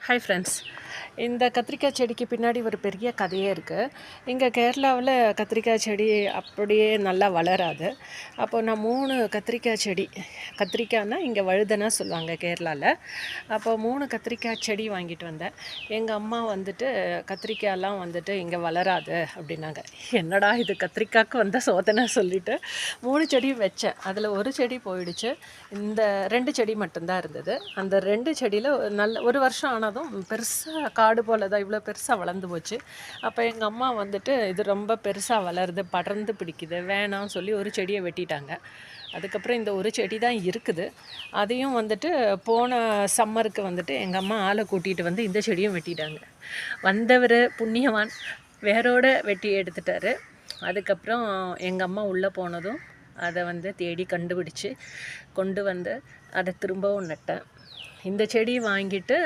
Hi friends, இந்த கத்திரிக்காய் செடிக்கு பின்னாடி ஒரு பெரிய கதையே இருக்குது. இங்கே கேரளாவில் கத்திரிக்காய் செடி அப்படியே நல்லா வளராது. அப்போ நான் 3 கத்திரிக்காய் செடி, கத்திரிக்காய்னா இங்கே வழுதனா சொல்லுவாங்க கேரளாவில். அப்போ 3 கத்திரிக்காய் செடி வாங்கிட்டு வந்தேன். எங்கள் அம்மா வந்துட்டு கத்திரிக்காயெல்லாம் வந்துட்டு இங்கே வளராது அப்படின்னாங்க. என்னடா இது கத்திரிக்காய்க்கு வந்த சோதனை சொல்லிவிட்டு 3 செடியும் வச்சேன். அதில் ஒரு செடி போயிடுச்சு. இந்த 2 செடி மட்டும்தான் இருந்தது. அந்த 2 செடியில் நல்ல ஒரு வருஷம் ஆனதும் பெருசாக காடு போல் தான் இவ்வளோ பெருசாக வளர்ந்து போச்சு. அப்போ எங்கள் அம்மா வந்துட்டு இது ரொம்ப பெருசாக வளருது, படர்ந்து பிடிக்குது, வேணாம்னு சொல்லி ஒரு செடியை வெட்டிட்டாங்க. அதுக்கப்புறம் இந்த ஒரு செடி தான் இருக்குது. அதையும் வந்துட்டு போன சம்மருக்கு வந்துட்டு எங்கள் அம்மா ஆளை கூட்டிகிட்டு வந்து இந்த செடியும் வெட்டிட்டாங்க. வந்தவர் புண்ணியவான் வேரோடு வெட்டி எடுத்துட்டாரு. அதுக்கப்புறம் எங்கள் அம்மா உள்ளே போனதும் அதை வந்து தேடி கண்டுபிடிச்சி கொண்டு வந்து அதை திரும்பவும் நட்டேன். இந்த செடி வாங்கிட்டு